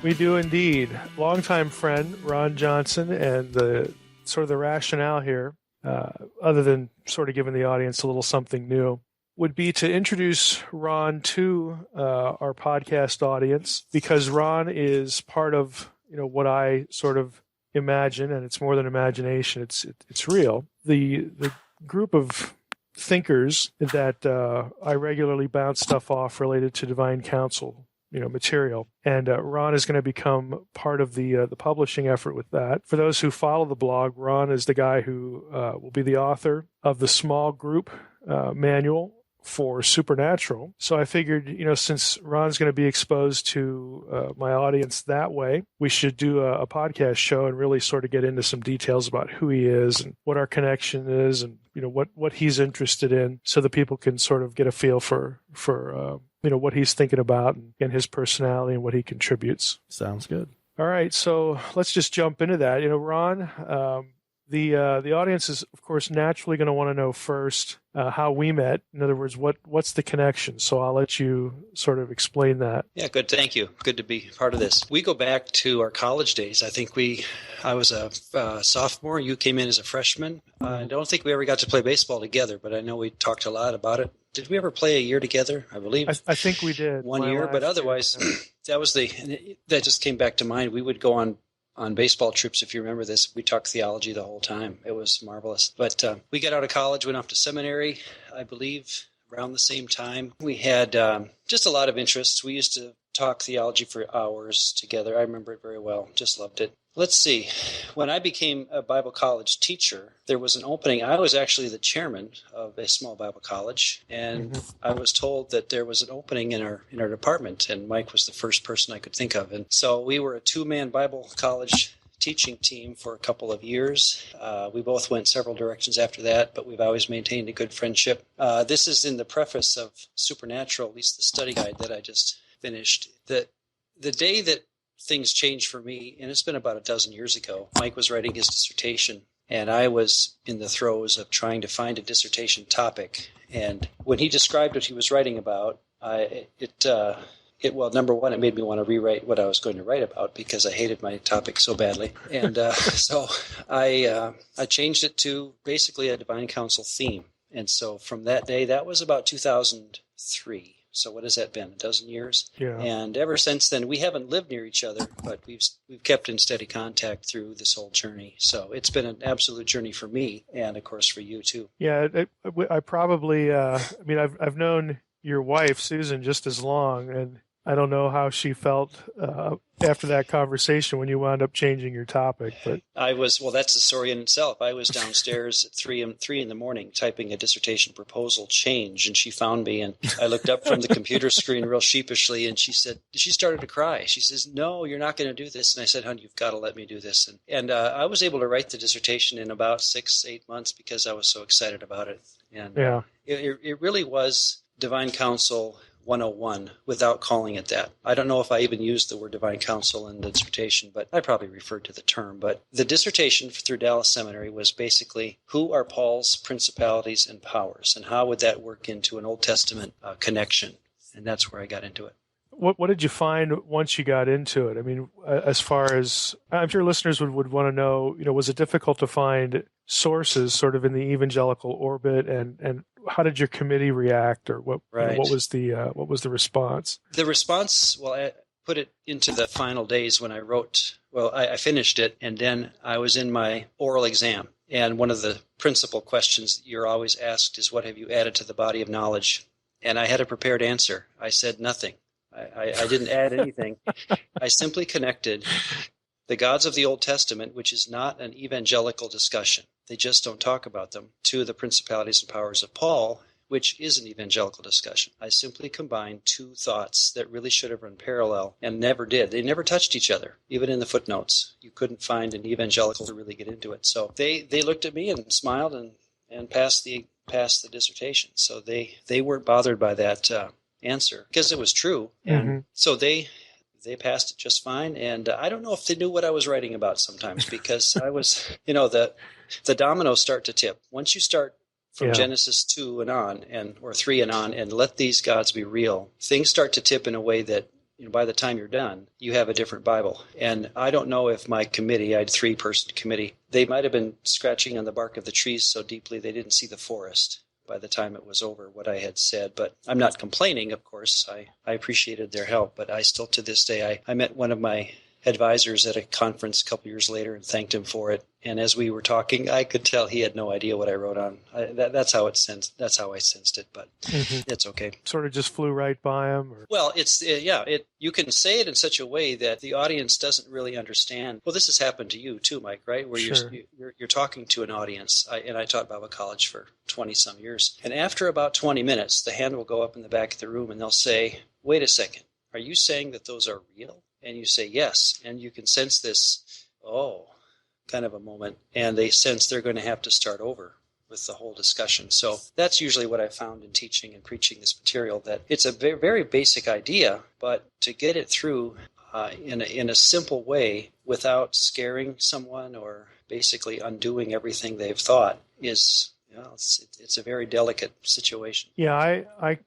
We do indeed. Longtime friend, Ronn Johnson, and the rationale here, other than sort of giving the audience a little something new, would be to introduce Ronn to our podcast audience, because Ronn is part of what I sort of imagine, and it's more than imagination. It's real. The group of thinkers that I regularly bounce stuff off related to divine counsel, material. And Ronn is going to become part of the publishing effort with that. For those who follow the blog, Ronn is the guy who will be the author of the small group manual for Supernatural. So I figured, since Ron's going to be exposed to my audience that way, we should do a podcast show and really sort of get into some details about who he is and what our connection is and, what he's interested in, so that people can sort of get a feel for what he's thinking about and his personality and what he contributes. Sounds good. All right, so let's just jump into that. Ronn, the audience is, of course, naturally going to want to know first how we met. In other words, what's the connection? So I'll let you sort of explain that. Yeah, good. Thank you. Good to be part of this. We go back to our college days. I think I was a sophomore. You came in as a freshman. I don't think we ever got to play baseball together, but I know we talked a lot about it. Did we ever play a year together? I believe. I think we did. One year, but otherwise, that just came back to mind. We would go on baseball trips, if you remember this. We talked theology the whole time. It was marvelous. But we got out of college, went off to seminary, I believe, around the same time. We had just a lot of interests. We used to talk theology for hours together. I remember it very well. Just loved it. Let's see. When I became a Bible college teacher, there was an opening. I was actually the chairman of a small Bible college, and I was told that there was an opening in our department, and Mike was the first person I could think of. And so we were a two-man Bible college teaching team for a couple of years. We both went several directions after that, but we've always maintained a good friendship. This is in the preface of Supernatural, at least the study guide that I just finished. The day that things changed for me, and it's been about a dozen years ago. Mike was writing his dissertation, and I was in the throes of trying to find a dissertation topic. And when he described what he was writing about, well, number one, it made me want to rewrite what I was going to write about because I hated my topic so badly. And so I changed it to basically a divine counsel theme. And so from that day, that was about 2003. So what has that been, a dozen years? Yeah. And ever since then, we haven't lived near each other, but we've kept in steady contact through this whole journey. So it's been an absolute journey for me, and of course for you too. Yeah, I probably, I've known your wife, Susan, just as long, and I don't know how she felt after that conversation when you wound up changing your topic. But that's the story in itself. I was downstairs at 3 in the morning typing a dissertation proposal change, and she found me, and I looked up from the computer screen real sheepishly, and she started to cry. She says, "No, you're not going to do this." And I said, "Honey, you've got to let me do this." And I was able to write the dissertation in about 6-8 months because I was so excited about it. And yeah. It really was divine counsel 101 without calling it that. I don't know if I even used the word divine counsel in the dissertation, but I probably referred to the term. But the dissertation through Dallas Seminary was basically, who are Paul's principalities and powers, and how would that work into an Old Testament connection? And that's where I got into it. What did you find once you got into it? I mean, as far as I'm sure listeners would want to know, was it difficult to find sources sort of in the evangelical orbit, and how did your committee react, or what was the response? The response, well, I put it into the final days when I wrote. Well, I finished it, and then I was in my oral exam, and one of the principal questions that you're always asked is, "What have you added to the body of knowledge?" And I had a prepared answer. I said nothing. I didn't add anything. I simply connected the gods of the Old Testament, which is not an evangelical discussion. They just don't talk about them, to the principalities and powers of Paul, which is an evangelical discussion. I simply combined two thoughts that really should have run parallel and never did. They never touched each other. Even in the footnotes, you couldn't find an evangelical to really get into it. So they looked at me and smiled and passed the dissertation. So they weren't bothered by that answer because it was true. And so they passed it just fine. And I don't know if they knew what I was writing about sometimes, because I was, the dominoes start to tip. Once you start from Genesis 2 and on, or 3 and on, and let these gods be real, things start to tip in a way that by the time you're done, you have a different Bible. And I don't know if my committee, I had a 3-person committee, they might have been scratching on the bark of the trees so deeply they didn't see the forest by the time it was over, what I had said. But I'm not complaining, of course. I appreciated their help, but I still, to this day, I met one of my advisors at a conference a couple years later and thanked him for it. And as we were talking, I could tell he had no idea what I wrote on. That's how I sensed it, but it's okay. Sort of just flew right by him. Or... Well, you can say it in such a way that the audience doesn't really understand. Well, this has happened to you too, Mike, right? Where sure. you're talking to an audience. I taught Bible college for 20 some years. And after about 20 minutes, the hand will go up in the back of the room and they'll say, "Wait a second, are you saying that those are real?" And you say, "Yes." And you can sense this, kind of a moment. And they sense they're going to have to start over with the whole discussion. So that's usually what I found in teaching and preaching this material, that it's a very, very basic idea, but to get it through in a simple way without scaring someone or basically undoing everything they've thought is, it's a very delicate situation. Yeah, I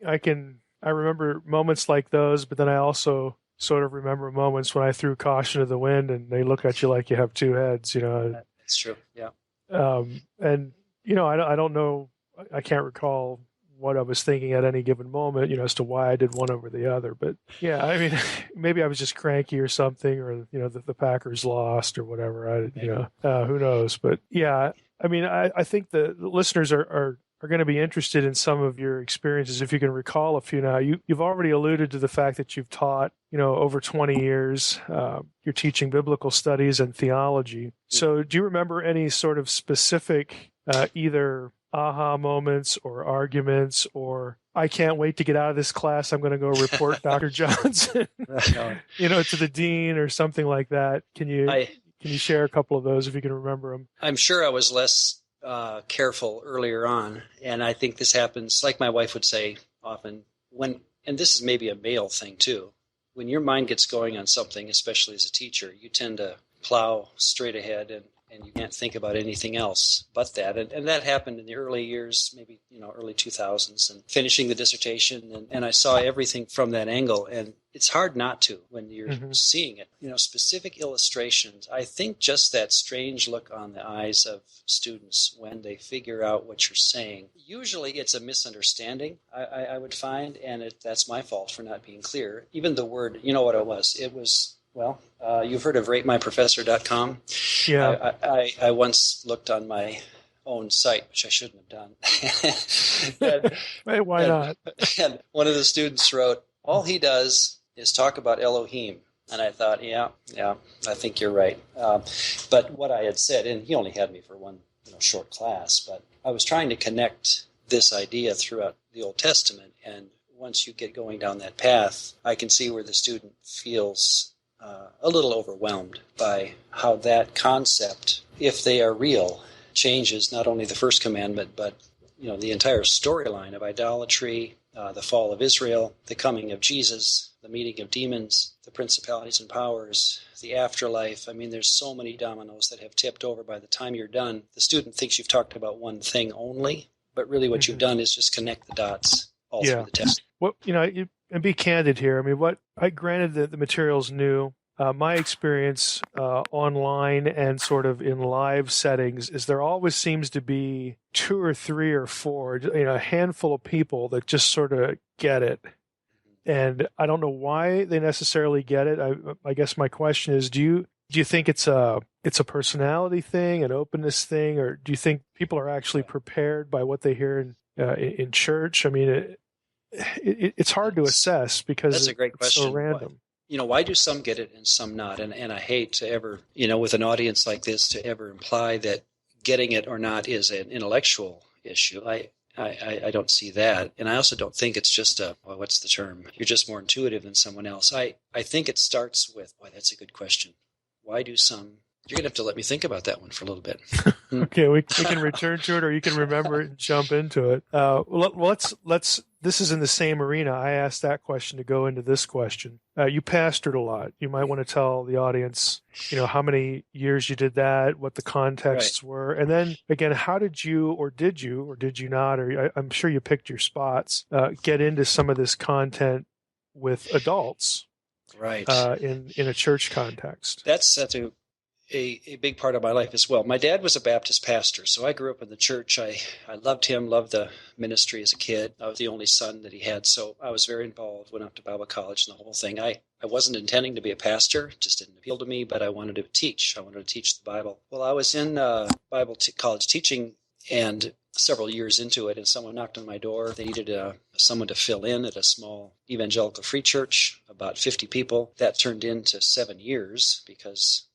remember moments like those, but then I also sort of remember moments when I threw caution to the wind and they look at you like you have two heads, That's true, yeah. And, I don't know, I can't recall what I was thinking at any given moment, as to why I did one over the other. But yeah, I mean, maybe I was just cranky or something, or, the Packers lost or whatever. Who knows? But yeah, I mean, I think the listeners are going to be interested in some of your experiences. If you can recall a few now, you've already alluded to the fact that you've taught, over 20 years, you're teaching biblical studies and theology. So do you remember any sort of specific, either aha moments or arguments, or I can't wait to get out of this class, I'm going to go report Dr. Johnson, to the dean or something like that? Can you share a couple of those if you can remember them? I'm sure I was less careful earlier on, and I think this happens, like my wife would say often, and this is maybe a male thing too, when your mind gets going on something, especially as a teacher, you tend to plow straight ahead and you can't think about anything else but that. And that happened in the early years, maybe, early 2000s, and finishing the dissertation. And I saw everything from that angle. And it's hard not to when you're seeing it. Specific illustrations. I think just that strange look on the eyes of students when they figure out what you're saying. Usually it's a misunderstanding, I would find, and that's my fault for not being clear. Even the word, you know what it was? It was... Well, you've heard of ratemyprofessor.com. Yeah. I once looked on my own site, which I shouldn't have done. Hey, why not? And one of the students wrote, all he does is talk about Elohim. And I thought, yeah, I think you're right. But what I had said, and he only had me for one short class, but I was trying to connect this idea throughout the Old Testament. And once you get going down that path, I can see where the student feels a little overwhelmed by how that concept, if they are real, changes not only the first commandment, but the entire storyline of idolatry, the fall of Israel, the coming of Jesus, the meeting of demons, the principalities and powers, the afterlife. I mean, there's so many dominoes that have tipped over by the time you're done. The student thinks you've talked about one thing only, but really what you've done is just connect the dots all through the test. Well, and be candid here. I mean, granted that the material's new. My experience online and sort of in live settings is there always seems to be 2 or 3 or 4, a handful of people that just sort of get it. And I don't know why they necessarily get it. I guess my question is, do you think it's a personality thing, an openness thing, or do you think people are actually prepared by what they hear in church? I mean, it's hard to assess because that's a great question. It's so random. Why do some get it and some not? And I hate to ever, with an audience like this, to ever imply that getting it or not is an intellectual issue. I don't see that. And I also don't think it's just what's the term? You're just more intuitive than someone else. I think it starts with, boy, that's a good question. Why do some... You're going to have to let me think about that one for a little bit. Okay, we can return to it, or you can remember it and jump into it. Let's. This is in the same arena. I asked that question to go into this question. You pastored a lot. You might want to tell the audience, how many years you did that, what the contexts were, and then again, how did you, or did you not, or I'm sure you picked your spots, get into some of this content with adults? Right. in a church context. That's a big part of my life as well. My dad was a Baptist pastor, so I grew up in the church. I loved him, loved the ministry as a kid. I was the only son that he had, so I was very involved, went up to Bible college and the whole thing. I wasn't intending to be a pastor, it just didn't appeal to me, but I wanted to teach. I wanted to teach the Bible. Well, I was in Bible college teaching, and several years into it, and someone knocked on my door. They needed someone to fill in at a small evangelical free church, about 50 people. That turned into 7 years because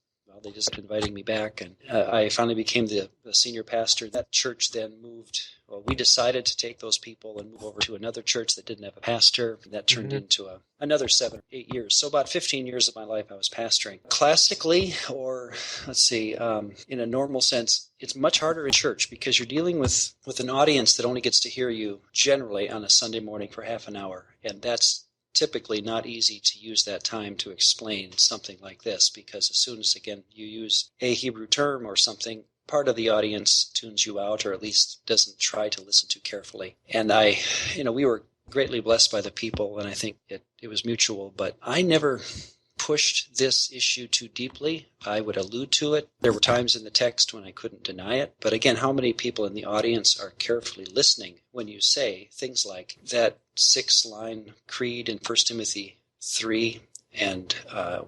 they just kept inviting me back, and I finally became the senior pastor. That church then moved. Well, we decided to take those people and move over to another church that didn't have a pastor. And that turned into another 7 or 8 years. So about 15 years of my life I was pastoring. Classically, or let's see, in a normal sense, it's much harder in church because you're dealing with an audience that only gets to hear you generally on a Sunday morning for half an hour. And that's typically not easy to use that time to explain something like this, because as soon as, again, you use a Hebrew term or something, part of the audience tunes you out, or at least doesn't try to listen too carefully. And we were greatly blessed by the people, and I think it was mutual, but I never pushed this issue too deeply. I would allude to it. There were times in the text when I couldn't deny it. But again, how many people in the audience are carefully listening when you say things like that 6-line creed in 1 Timothy 3, and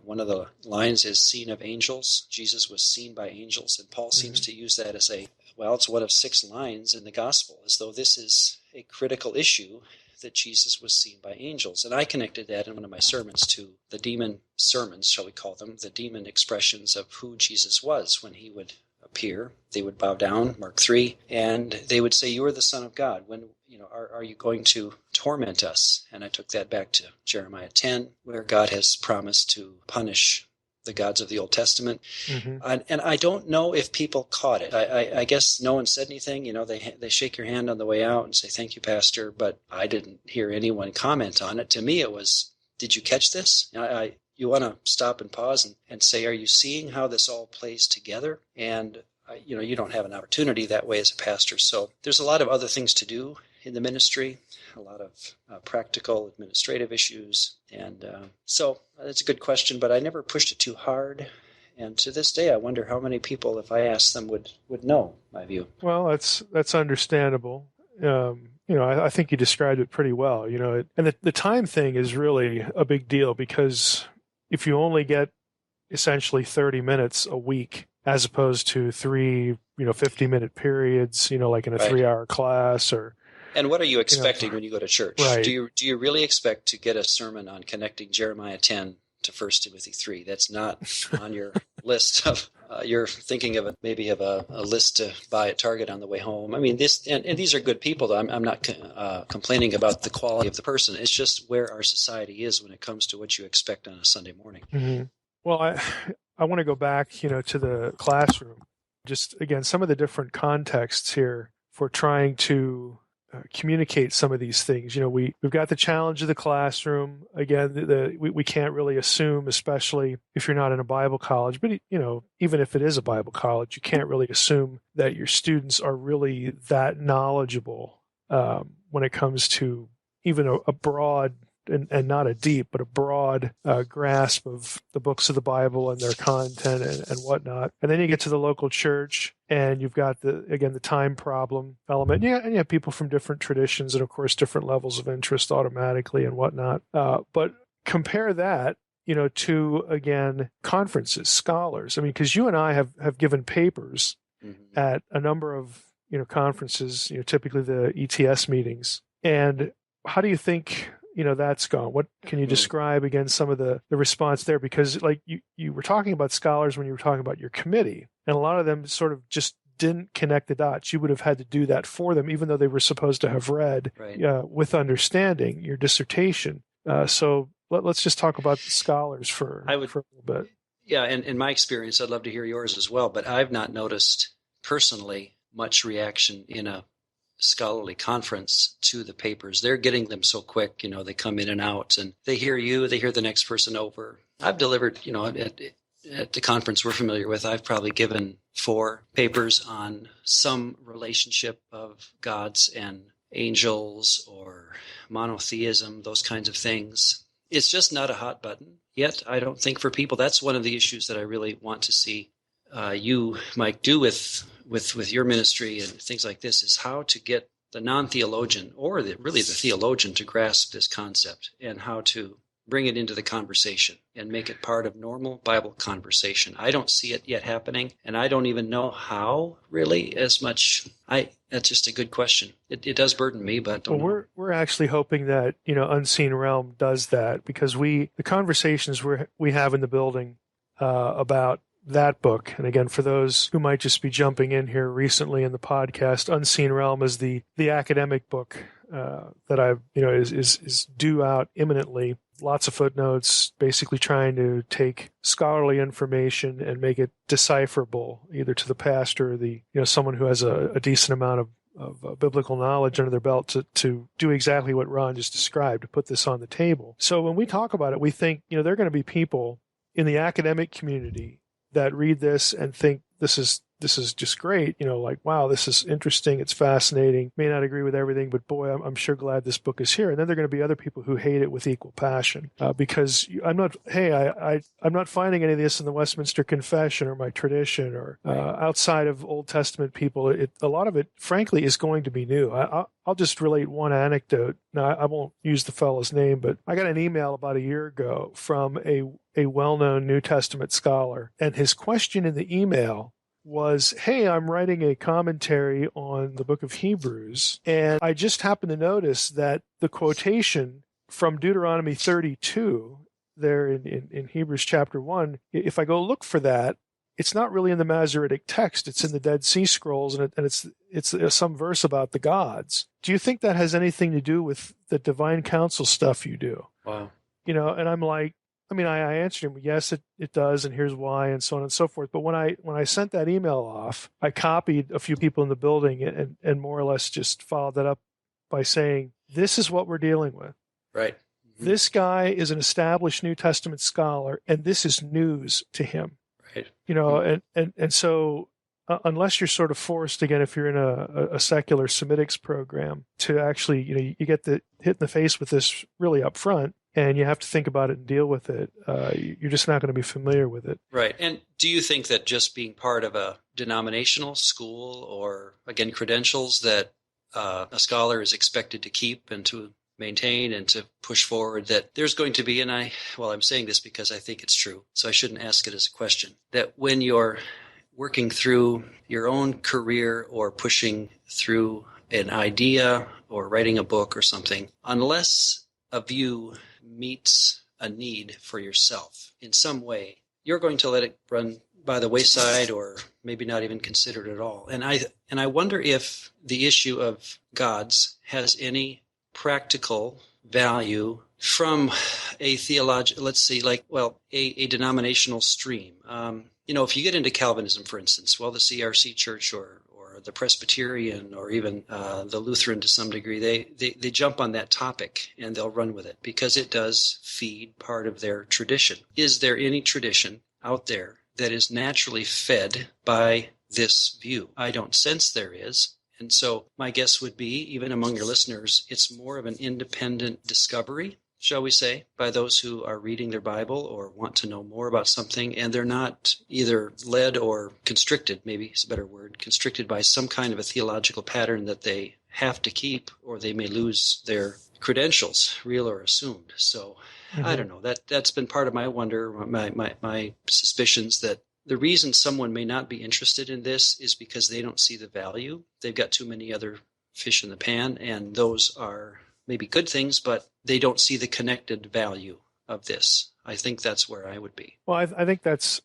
one of the lines is seen of angels. Jesus was seen by angels, and Paul seems to use that as it's one of 6 lines in the gospel, as though this is a critical issue, that Jesus was seen by angels. And I connected that in one of my sermons to the demon sermons, shall we call them, the demon expressions of who Jesus was when he would appear. They would bow down, Mark 3, and they would say, "You are the Son of God. When are you going to torment us?" And I took that back to Jeremiah 10, where God has promised to punish the gods of the Old Testament. And I don't know if people caught it. I guess no one said anything. They shake your hand on the way out and say, "Thank you, Pastor," but I didn't hear anyone comment on it. To me, it was, "Did you catch this?" You want to stop and pause and say, "Are you seeing how this all plays together?" And you don't have an opportunity that way as a pastor. So there's a lot of other things to do in the ministry, a lot of practical administrative issues. And so that's a good question, but I never pushed it too hard. And to this day, I wonder how many people, if I asked them, would know my view. Well, that's understandable. I think you described it pretty well. And the time thing is really a big deal, because if you only get essentially 30 minutes a week, as opposed to 3, 50-minute periods, like in a 3-hour class, or. And what are you expecting when you go to church? Right. Do you really expect to get a sermon on connecting Jeremiah 10 to 1 Timothy 3? That's not on your list of. You're thinking of maybe of a list to buy at Target on the way home. I mean, this and these are good people. Though. I'm not complaining about the quality of the person. It's just where our society is when it comes to what you expect on a Sunday morning. Mm-hmm. Well, I want to go back, to the classroom. Just again, some of the different contexts here for trying to communicate some of these things. We've got the challenge of the classroom. Again, we can't really assume, especially if you're not in a Bible college, but even if it is a Bible college, you can't really assume that your students are really that knowledgeable when it comes to even a broad and not a deep, but a broad grasp of the books of the Bible and their content and whatnot. And then you get to the local church, and you've got the time problem element. Yeah, and you have people from different traditions and, of course, different levels of interest automatically and whatnot. But compare that, to, again, conferences, scholars. I mean, because you and I have given papers at a number of, conferences, typically the ETS meetings. And how do you think that's gone? What can you describe again some of the response there? Because like you were talking about scholars when you were talking about your committee, and a lot of them sort of just didn't connect the dots. You would have had to do that for them, even though they were supposed to have read with understanding your dissertation. So let's just talk about the scholars for a little bit. Yeah, and in my experience, I'd love to hear yours as well, but I've not noticed personally much reaction in a scholarly conference to the papers. They're getting them so quick, they come in and out, and they hear you, they hear the next person over. I've delivered, at the conference we're familiar with, I've probably given 4 papers on some relationship of gods and angels or monotheism, those kinds of things. It's just not a hot button. yet, I don't think, for people. That's one of the issues that I really want to see you, Mike, do with your ministry and things like this, is how to get the non-theologian or really the theologian to grasp this concept and how to bring it into the conversation and make it part of normal Bible conversation. I don't see it yet happening, and I don't even know how, really, as much. That's just a good question. It does burden me, but don't know. We're actually hoping that, Unseen Realm does that, because the conversations we have in the building about that book, and again, for those who might just be jumping in here recently in the podcast, Unseen Realm is the academic book that I've is due out imminently. Lots of footnotes, basically trying to take scholarly information and make it decipherable, either to the pastor or the someone who has a decent amount of biblical knowledge under their belt to do exactly what Ron just described, to put this on the table. So when we talk about it, we think there are going to be people in the academic community that read this and think this is just great, like, wow, this is interesting, it's fascinating, may not agree with everything, but boy, I'm sure glad this book is here. And then there are going to be other people who hate it with equal passion, because I'm not finding any of this in the Westminster Confession or my tradition or outside of Old Testament people. A lot of it, frankly, is going to be new. I'll just relate one anecdote. Now, I won't use the fellow's name, but I got an email about a year ago from a well-known New Testament scholar, and his question in the email was, hey, I'm writing a commentary on the book of Hebrews, and I just happened to notice that the quotation from Deuteronomy 32 there in Hebrews chapter 1, if I go look for that, it's not really in the Masoretic text. It's in the Dead Sea Scrolls, and it's some verse about the gods. Do you think that has anything to do with the divine counsel stuff you do? Wow. And I'm like, I answered him, yes, it does, and here's why, and so on and so forth. But when I sent that email off, I copied a few people in the building and more or less just followed that up by saying, this is what we're dealing with. Right. Mm-hmm. This guy is an established New Testament scholar, and this is news to him. Right. And so unless you're sort of forced, again, if you're in a secular Semitics program, to actually, you get hit in the face with this really up front, and you have to think about it and deal with it. You're just not going to be familiar with it. Right. And do you think that just being part of a denominational school or, again, credentials that a scholar is expected to keep and to maintain and to push forward, that there's going to be, I'm saying this because I think it's true, so I shouldn't ask it as a question, that when you're working through your own career or pushing through an idea or writing a book or something, unless a view meets a need for yourself in some way, you're going to let it run by the wayside or maybe not even consider it at all. And I wonder if the issue of gods has any practical value from a theological, let's see, a denominational stream. If you get into Calvinism, for instance, the CRC Church or the Presbyterian or even the Lutheran to some degree, they jump on that topic and they'll run with it because it does feed part of their tradition. Is there any tradition out there that is naturally fed by this view? I don't sense there is. And so my guess would be, even among your listeners, it's more of an independent discovery, shall we say, by those who are reading their Bible or want to know more about something, and they're not either led or constricted, maybe it's a better word, constricted by some kind of a theological pattern that they have to keep, or they may lose their credentials, real or assumed. So I don't know. That's been part of my wonder, my suspicions, that the reason someone may not be interested in this is because they don't see the value. They've got too many other fish in the pan, and those are maybe good things, but they don't see the connected value of this. I think that's where I would be. Well, I think that's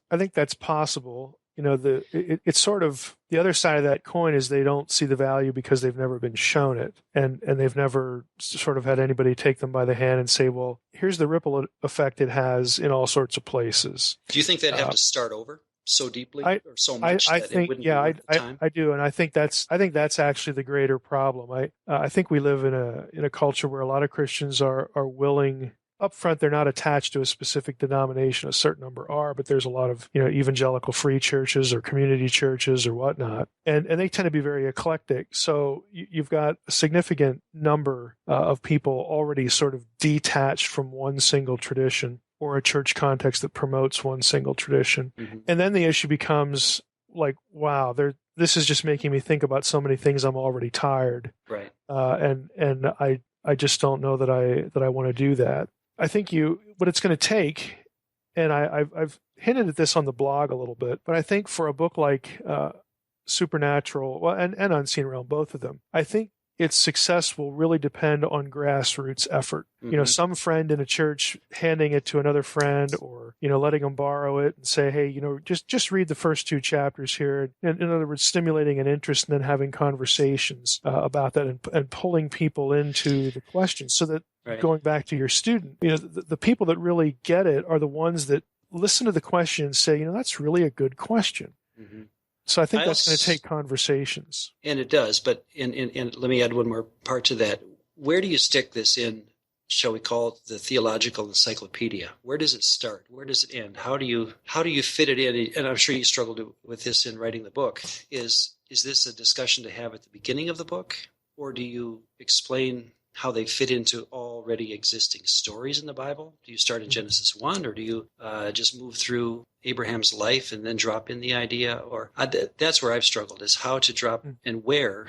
possible. It's sort of the other side of that coin is they don't see the value because they've never been shown it, and they've never sort of had anybody take them by the hand and say, well, here's the ripple effect it has in all sorts of places. Do you think they'd have to start over so deeply or so much I that think, it wouldn't yeah, be worth the time? I do, and I think that's actually the greater problem. I think we live in a culture where a lot of Christians are willing. Up front, they're not attached to a specific denomination. A certain number are, but there's a lot of evangelical free churches or community churches or whatnot, and they tend to be very eclectic. So you've got a significant number of people already sort of detached from one single tradition. or a church context that promotes one single tradition. Mm-hmm. And then the issue becomes like, wow, this is just making me think about so many things I'm already tired. Right. And I just don't know that I want to do that. I think what it's going to take, and I've hinted at this on the blog a little bit, but I think for a book like Supernatural, well, and Unseen Realm, both of them, I think its success will really depend on grassroots effort. Mm-hmm. Some friend in a church handing it to another friend, or letting them borrow it and say, hey, just read the first 2 chapters here. In other words, stimulating an interest and then having conversations about that and pulling people into the questions, so that going back to your student, the people that really get it are the ones that listen to the question and say, that's really a good question. Mm-hmm. So I think that's going to take conversations. And it does. But and let me add one more part to that. Where do you stick this in, shall we call it the theological encyclopedia? Where does it start? Where does it end? How do you fit it in? And I'm sure you struggled with this in writing the book. Is this a discussion to have at the beginning of the book? Or do you explain how they fit into already existing stories in the Bible? Do you start in Genesis 1, or do you just move through Abraham's life and then drop in the idea? Or that's where I've struggled, is how to drop and where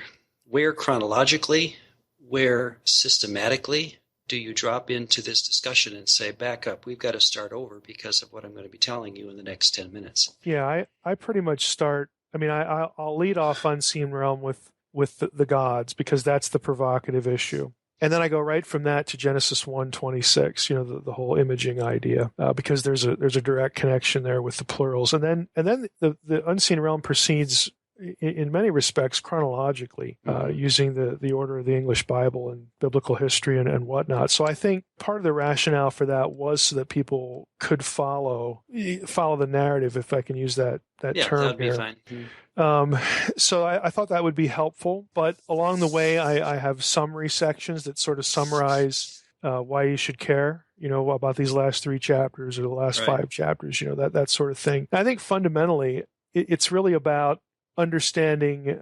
chronologically, where systematically do you drop into this discussion and say, back up, we've got to start over because of what I'm going to be telling you in the next 10 minutes. Yeah, I pretty much start, I'll lead off Unseen Realm with the gods, because that's the provocative issue. And then I go right from that to Genesis 1:26, the whole imaging idea, because there's a direct connection there with the plurals. And then the Unseen Realm proceeds in many respects chronologically, using the order of the English Bible and biblical history and whatnot. So I think part of the rationale for that was so that people could follow the narrative, if I can use that term. Yeah, that'd be fine. So I thought that would be helpful, but along the way, I have summary sections that sort of summarize why you should care, about these last 3 chapters or the last 5 chapters, that sort of thing. And I think fundamentally, it's really about understanding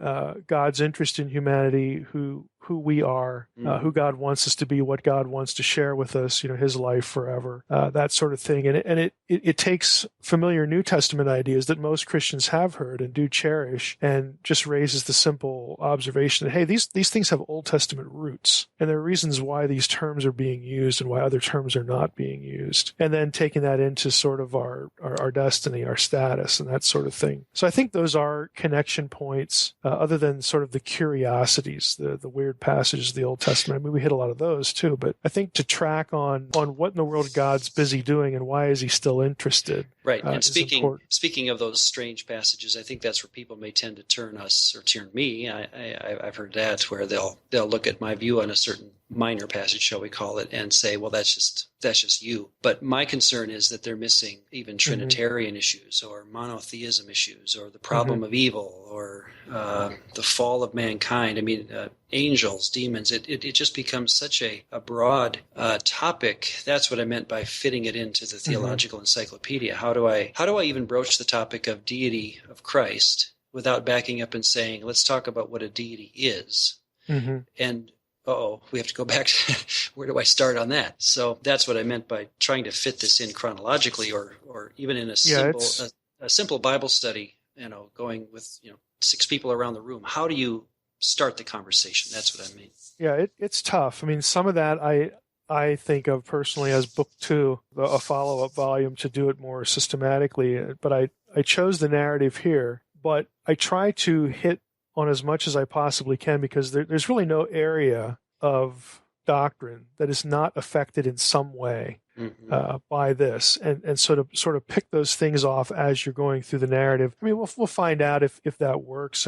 God's interest in humanity, who we are, who God wants us to be, what God wants to share with us, His life forever, that sort of thing. And it takes familiar New Testament ideas that most Christians have heard and do cherish, and just raises the simple observation that, hey, these things have Old Testament roots, and there are reasons why these terms are being used and why other terms are not being used. And then taking that into sort of our destiny, our status, and that sort of thing. So I think those are connection points, other than sort of the curiosities, the weird passages of the Old Testament. We hit a lot of those too, but I think to track on what in the world God's busy doing and why is He still interested. Right. And speaking of those strange passages, I think that's where people may tend to turn us, or turn me. I've heard that, where they'll look at my view on a certain minor passage, shall we call it, and say, well, that's just you. But my concern is that they're missing even Trinitarian issues, or monotheism issues, or the problem of evil, or the fall of mankind. Angels, demons. It just becomes such a broad topic. That's what I meant by fitting it into the theological encyclopedia. How do I even broach the topic of deity of Christ without backing up and saying, let's talk about what a deity is? And we have to go back to where do I start on that? So that's what I meant by trying to fit this in chronologically, or even in a simple Bible study, going with 6 people around the room. How do you start the conversation? That's what I mean. Yeah, it's tough. Some of that I think of personally as book 2, a follow-up volume, to do it more systematically. But I chose the narrative here, but I try to hit on as much as I possibly can, because there's really no area of doctrine that is not affected in some way by this, and sort of pick those things off as you're going through the narrative. We'll find out if that works.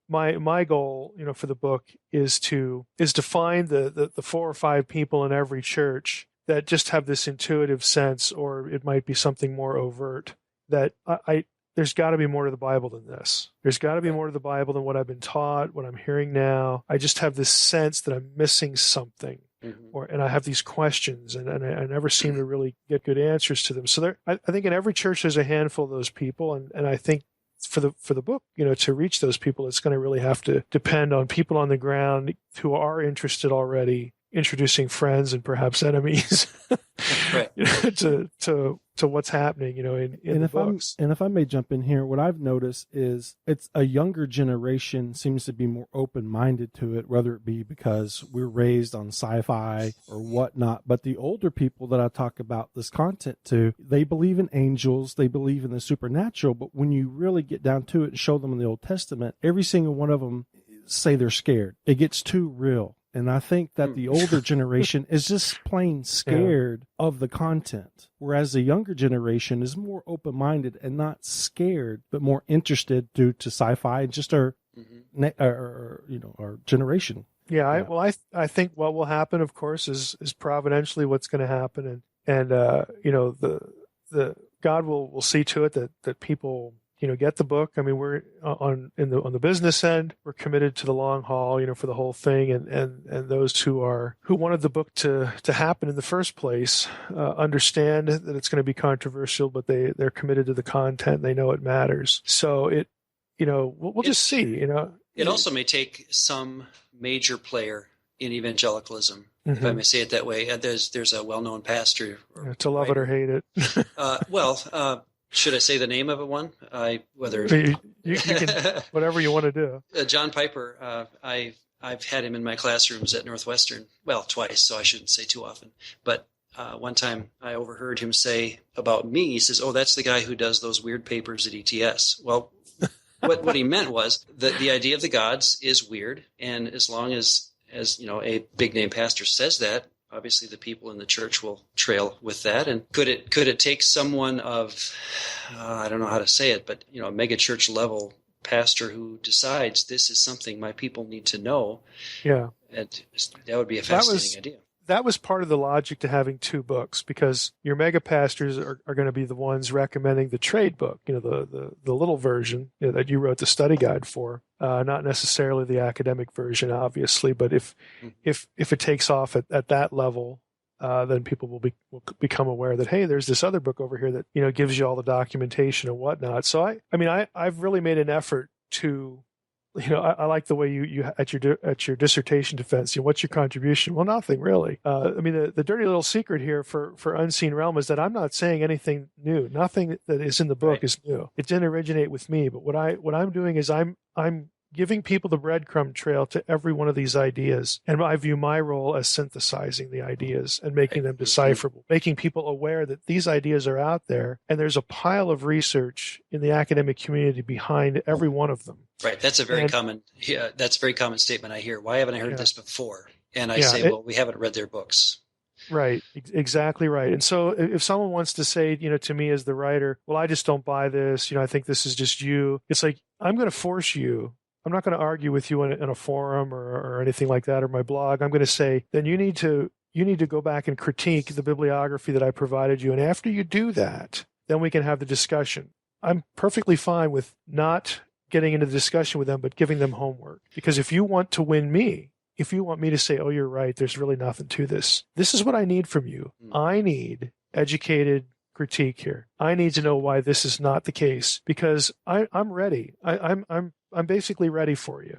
My goal, for the book is to find the 4 or 5 people in every church that just have this intuitive sense, or it might be something more overt, that there's got to be more to the Bible than this. There's got to be more to the Bible than what I've been taught, what I'm hearing now. I just have this sense that I'm missing something, and I have these questions, and I never seem to really get good answers to them. So I think in every church there's a handful of those people, and I think for the book, to reach those people, it's going to really have to depend on people on the ground who are interested already introducing friends and perhaps enemies Right. to what's happening, in the books. If I may jump in here, what I've noticed is it's a younger generation seems to be more open-minded to it, whether it be because we're raised on sci-fi or whatnot. But the older people that I talk about this content to, they believe in angels, they believe in the supernatural. But when you really get down to it and show them in the Old Testament, every single one of them say they're scared. It gets too real. And I think that the older generation is just plain scared of the content, whereas the younger generation is more open-minded and not scared, but more interested due to sci-fi and just our generation. Yeah. I think what will happen, of course, is providentially what's going to happen, and the God will see to it that people get the book. I mean, we're on the business end, we're committed to the long haul, for the whole thing, and those who wanted the book to happen in the first place understand that it's going to be controversial, but they're committed to the content and they know it matters. So we'll just see. It also may take some major player in evangelicalism, if I may say it that way. There's a well-known pastor. To love it or hate it. Should I say the name of it? One? You can, whatever you want to do. John Piper. I've had him in my classrooms at Northwestern. Well, twice, so I shouldn't say too often. But one time I overheard him say about me. He says, "Oh, that's the guy who does those weird papers at ETS." Well, what he meant was that the idea of the gods is weird, and as long as a big name pastor says that, obviously the people in the church will trail with that. And could it take someone of, I don't know how to say it, but a mega church level pastor who decides this is something my people need to know? Yeah. And that would be a fascinating idea. That was part of the logic to having two books, because your mega pastors are going to be the ones recommending the trade book, the little version that you wrote the study guide for, not necessarily the academic version, obviously. But if it takes off at that level, then people will become aware that, hey, there's this other book over here that gives you all the documentation and whatnot. So I've really made an effort to. I like the way you at your dissertation defense. What's your contribution? Well, nothing really. The dirty little secret here for Unseen Realm is that I'm not saying anything new. Nothing that is in the book is new. It didn't originate with me. But what I'm doing is I'm giving people the breadcrumb trail to every one of these ideas. And I view my role as synthesizing the ideas and making them decipherable, making people aware that these ideas are out there and there's a pile of research in the academic community behind every one of them. Right. That's a very common statement I hear. Why haven't I heard this before? And I say, well, we haven't read their books. Right. Exactly right. And so if someone wants to say, to me as the writer, well, I just don't buy this, I think this is just you. It's like, I'm going to force you. I'm not going to argue with you in a forum or anything like that, or my blog. I'm going to say, then you need to go back and critique the bibliography that I provided you. And after you do that, then we can have the discussion. I'm perfectly fine with not getting into the discussion with them, but giving them homework. Because if you want to win me, if you want me to say, oh, you're right, there's really nothing to this. This is what I need from you. I need educated critique here. I need to know why this is not the case, because I'm ready. I'm basically ready for you.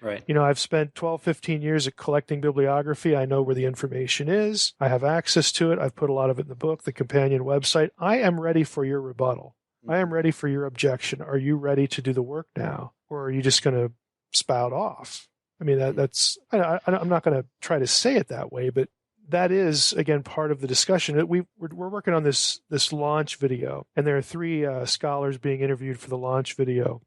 Right. I've spent 12, 15 years at collecting bibliography. I know where the information is. I have access to it. I've put a lot of it in the book, the companion website. I am ready for your rebuttal. I am ready for your objection. Are you ready to do the work now? Or are you just going to spout off? I mean, I'm not going to try to say it that way, but that is, again, part of the discussion. We're working on this launch video, and there are three scholars being interviewed for the launch video.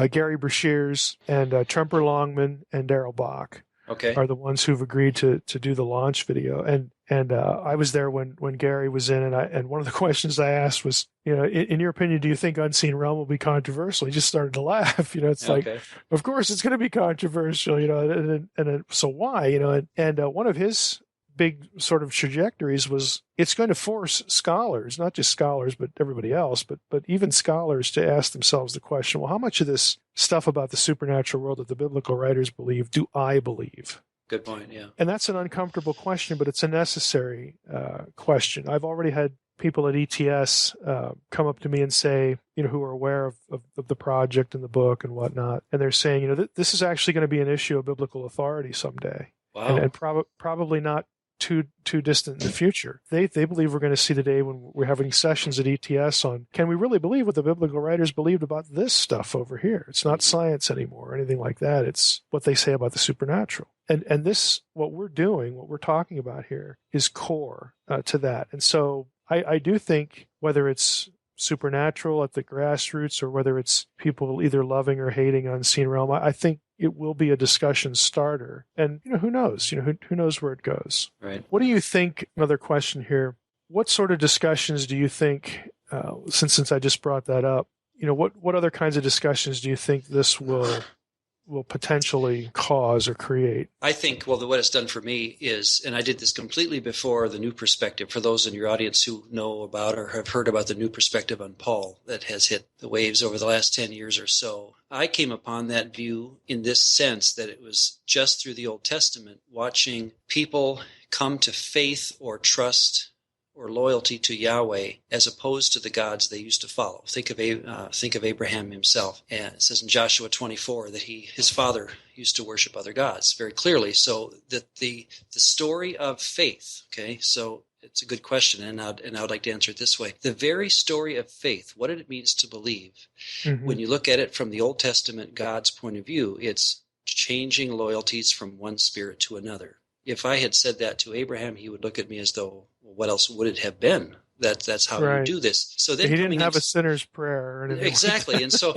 Gary Brashears and Tremper Longman and Darrell Bach are the ones who've agreed to do the launch video. And I was there when Gary was in, and one of the questions I asked was, in your opinion, do you think Unseen Realm will be controversial? He just started to laugh. It's like, of course it's going to be controversial. And so why? And one of his big sort of trajectories was it's going to force scholars, not just scholars, but everybody else, but even scholars to ask themselves the question, well, how much of this stuff about the supernatural world that the biblical writers believe do I believe? Good point, yeah. And that's an uncomfortable question, but it's a necessary question. I've already had people at ETS come up to me and say, who are aware of the project and the book and whatnot, and they're saying, this is actually going to be an issue of biblical authority someday. Wow. and probably not too distant in the future. They believe we're going to see the day when we're having sessions at ETS on, can we really believe what the biblical writers believed about this stuff over here? It's not science anymore or anything like that. It's what they say about the supernatural. And this, what we're doing, what we're talking about here, is core to that. And so I do think, whether it's supernatural at the grassroots or whether it's people either loving or hating unseen realm, I think it will be a discussion starter. And who knows? Who knows where it goes? Right. What do you think? Another question here. What sort of discussions do you think? Since I just brought that up, what other kinds of discussions do you think this will potentially cause or create? I think, what it's done for me is, and I did this completely before the new perspective, for those in your audience who know about or have heard about the new perspective on Paul that has hit the waves over the last 10 years or so. I came upon that view in this sense that it was just through the Old Testament, watching people come to faith or trust or loyalty to Yahweh as opposed to the gods they used to follow. Think of Abraham himself. And it says in Joshua 24 that his father used to worship other gods very clearly. So that the story of faith, okay, so it's a good question, and I'd like to answer it this way. The very story of faith, what it means to believe, when you look at it from the Old Testament God's point of view, it's changing loyalties from one spirit to another. If I had said that to Abraham, he would look at me as though, well, what else would it have been? That's how you do this. So then he didn't have a sinner's prayer or anything. Exactly. Like, and so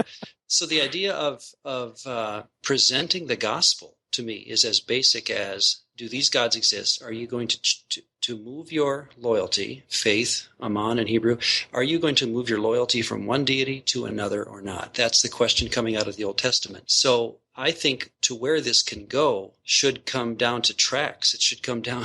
the idea of presenting the gospel to me is as basic as, do these gods exist? Are you going to move your loyalty, faith, Aman in Hebrew, are you going to move your loyalty from one deity to another or not? That's the question coming out of the Old Testament. So I think to where this can go should come down to tracks. It should come down,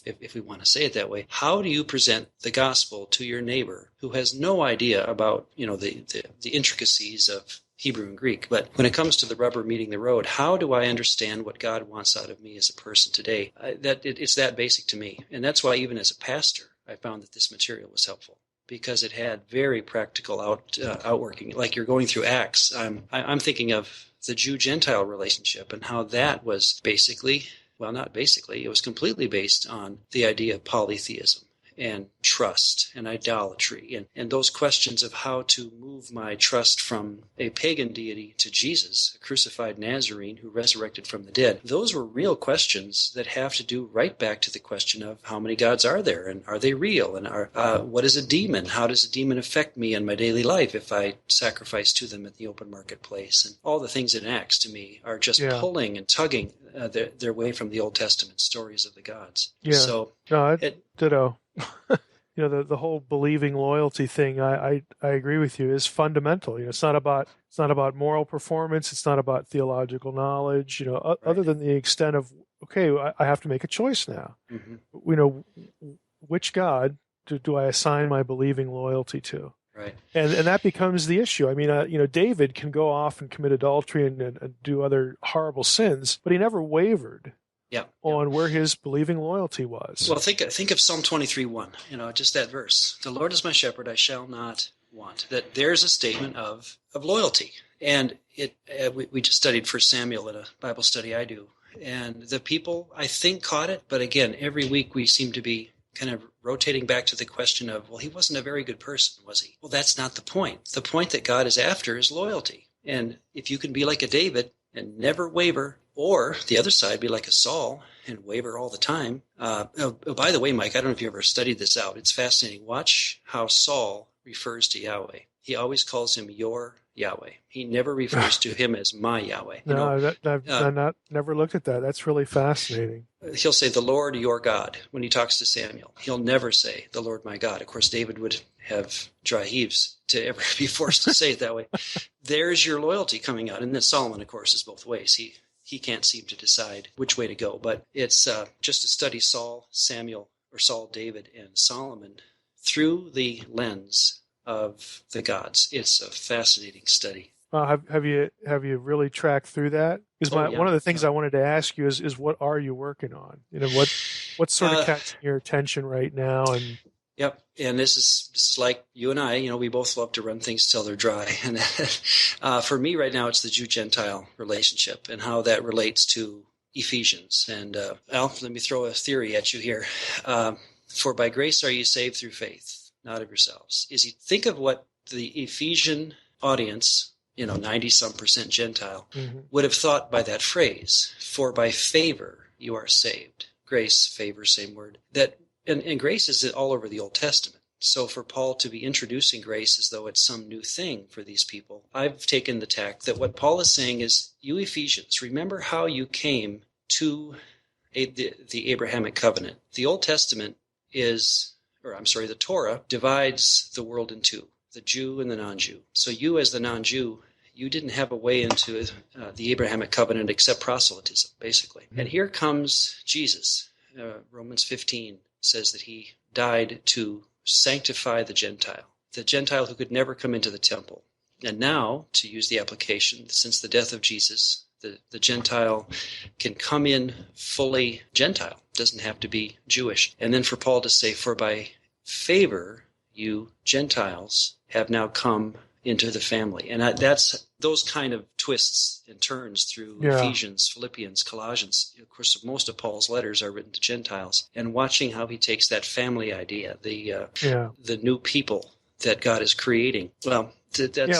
if we want to say it that way. How do you present the gospel to your neighbor who has no idea about, the intricacies of Hebrew and Greek? But when it comes to the rubber meeting the road, how do I understand what God wants out of me as a person today? It's that basic to me. And that's why even as a pastor, I found that this material was helpful, because it had very practical outworking. Like you're going through Acts. I'm thinking of the Jew-Gentile relationship and how that was basically, well, not basically, it was completely based on the idea of polytheism and trust and idolatry and those questions of how to move my trust from a pagan deity to Jesus, a crucified Nazarene who resurrected from the dead. Those were real questions that have to do right back to the question of how many gods are there and are they real, and what is a demon? How does a demon affect me in my daily life if I sacrifice to them at the open marketplace? And all the things in Acts to me are just pulling and tugging their way from the Old Testament stories of the gods. Yeah. So ditto. The whole believing loyalty thing, I agree with you, is fundamental. It's not about moral performance. It's not about theological knowledge. Other than the extent of, okay, I have to make a choice now. Which God do I assign my believing loyalty to? Right. And that becomes the issue. I mean, David can go off and commit adultery and do other horrible sins, but he never wavered on where his believing loyalty was. Well, think of Psalm 23:1. Just that verse. The Lord is my shepherd; I shall not want. That there's a statement of loyalty, and we just studied 1 Samuel in a Bible study I do, and the people I think caught it. But again, every week we seem to be kind of rotating back to the question of, well, he wasn't a very good person, was he? Well, that's not the point. The point that God is after is loyalty, and if you can be like a David and never waver, or the other side, be like a Saul and waver all the time. By the way, Mike, I don't know if you ever studied this out. It's fascinating. Watch how Saul refers to Yahweh. He always calls him your Yahweh. He never refers to him as my Yahweh. I've never looked at that. That's really fascinating. He'll say the Lord your God when he talks to Samuel. He'll never say the Lord my God. Of course, David would have dry heaves to ever be forced to say it that way. There's your loyalty coming out. And then Solomon, of course, is both ways. He can't seem to decide which way to go. But it's just to study Saul, Samuel, or Saul, David, and Solomon through the lens of the gods. It's a fascinating study. Have you really tracked through that? Because one of the things I wanted to ask you is what are you working on? What's sort of catching your attention right now? And yep, and this is like you and I. We both love to run things till they're dry. And for me right now, it's the Jew-Gentile relationship and how that relates to Ephesians. And Al, let me throw a theory at you here. For by grace are you saved through faith, not of yourselves. Think of what the Ephesian audience, 90-some% Gentile, would have thought by that phrase. For by favor you are saved. Grace, favor, same word. And grace is all over the Old Testament. So for Paul to be introducing grace as though it's some new thing for these people, I've taken the tack that what Paul is saying is, you Ephesians, remember how you came to the Abrahamic covenant. The Old Testament the Torah divides the world in two, the Jew and the non-Jew. So you as the non-Jew, you didn't have a way into the Abrahamic covenant except proselytism, basically. And here comes Jesus. Romans 15 says that he died to sanctify the Gentile who could never come into the temple. And now, to use the application, since the death of Jesus, the Gentile can come in fully Gentile, doesn't have to be Jewish. And then for Paul to say, for by favor, you Gentiles have now come into the family. And that's those kind of twists and turns through Ephesians, Philippians, Colossians. Of course, most of Paul's letters are written to Gentiles. And watching how he takes that family idea, the new people that God is creating. Well, that's...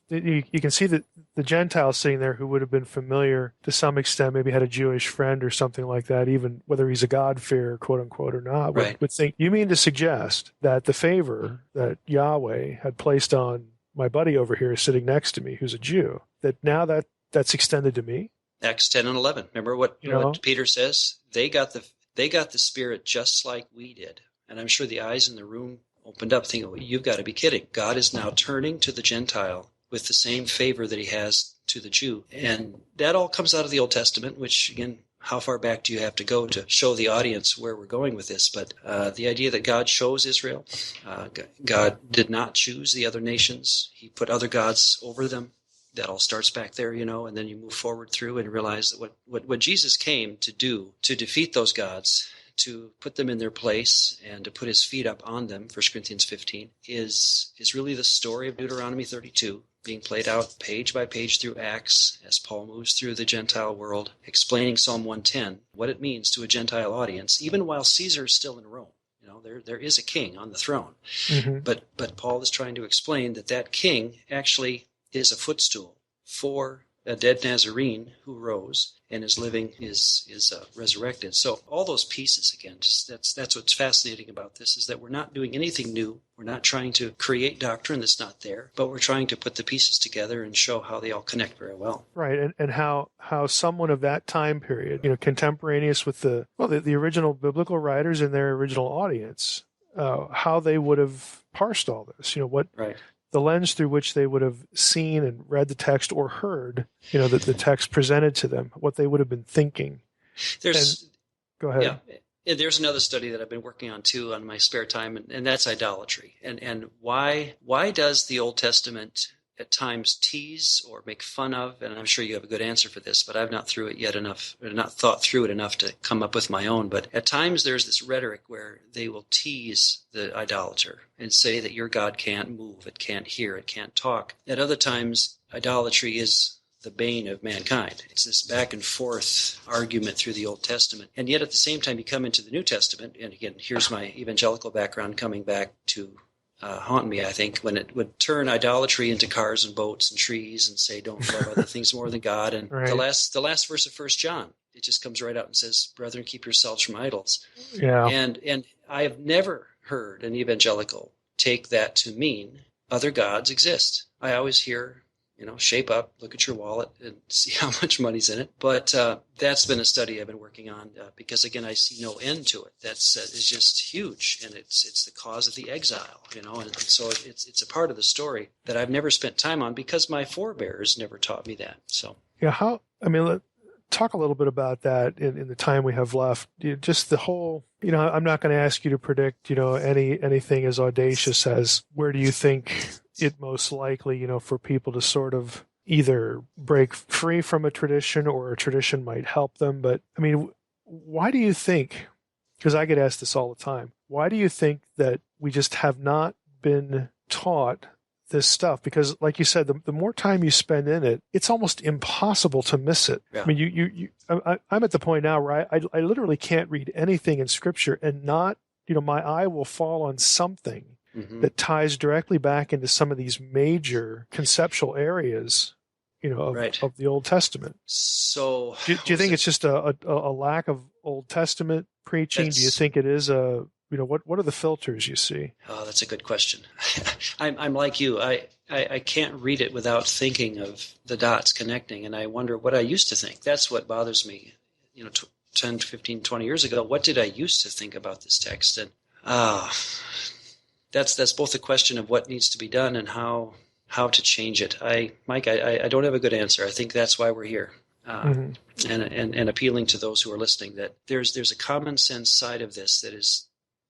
you can see that the Gentiles sitting there who would have been familiar to some extent, maybe had a Jewish friend or something like that, even whether he's a God-fearer, quote unquote, or not, would think, you mean to suggest that the favor that Yahweh had placed on my buddy over here sitting next to me, who's a Jew, that now that's extended to me? Acts 10 and 11. Remember what Peter says? They got the Spirit just like we did. And I'm sure the eyes in the room opened up thinking, well, you've got to be kidding. God is now turning to the Gentile with the same favor that he has to the Jew. And that all comes out of the Old Testament, which, again, how far back do you have to go to show the audience where we're going with this? But the idea that God chose Israel, God did not choose the other nations. He put other gods over them. That all starts back there, and then you move forward through and realize that what Jesus came to do, to defeat those gods, to put them in their place and to put his feet up on them, 1 Corinthians 15, is really the story of Deuteronomy 32 being played out page by page through Acts as Paul moves through the Gentile world, explaining Psalm 110, what it means to a Gentile audience, even while Caesar is still in Rome. There is a king on the throne. Mm-hmm. But Paul is trying to explain that king actually is a footstool for a dead Nazarene who rose and is living, is resurrected. So all those pieces, again, that's what's fascinating about this, is that we're not doing anything new. We're not trying to create doctrine that's not there, but we're trying to put the pieces together and show how they all connect very well. Right, and how someone of that time period, contemporaneous with the original biblical writers and their original audience, how they would have parsed all this. Right. The lens through which they would have seen and read the text or heard, that the text presented to them, what they would have been thinking. Go ahead. Yeah. There's another study that I've been working on too on my spare time, and that's idolatry. And why does the Old Testament at times tease or make fun of, and I'm sure you have a good answer for this, but I've not thought through it enough to come up with my own. But at times there's this rhetoric where they will tease the idolater and say that your God can't move, it can't hear, it can't talk. At other times, idolatry is the bane of mankind. It's this back and forth argument through the Old Testament. And yet at the same time, you come into the New Testament, and again, here's my evangelical background coming back to haunt me, I think, when it would turn idolatry into cars and boats and trees and say, don't love other things more than God. And right. the last verse of 1 John, it just comes right out and says, brethren, keep yourselves from idols. Yeah. And I have never heard an evangelical take that to mean other gods exist. I always hear, shape up, look at your wallet and see how much money's in it. But that's been a study I've been working on because, again, I see no end to it. That's is just huge, and it's the cause of the exile, and so it's a part of the story that I've never spent time on because my forebears never taught me that. So talk a little bit about that in the time we have left. Just the whole, I'm not going to ask you to predict, anything as audacious as where do you think it most likely, for people to sort of either break free from a tradition or a tradition might help them. But why do you think, because I get asked this all the time, why do you think that we just have not been taught this stuff because, like you said, the more time you spend in it, it's almost impossible to miss it. Yeah. I mean, I'm at the point now where I literally can't read anything in Scripture and not, my eye will fall on something that ties directly back into some of these major conceptual areas, of the Old Testament. So, do you think it's just a lack of Old Testament preaching? Do you think it is what are the filters you see? Oh, that's a good question. I'm like you. I can't read it without thinking of the dots connecting, and I wonder what I used to think. That's what bothers me. 10, 15, 20 years ago, what did I used to think about this text? And that's both a question of what needs to be done and how to change it. Mike, I don't have a good answer. I think that's why we're here. And appealing to those who are listening that there's a common sense side of this that is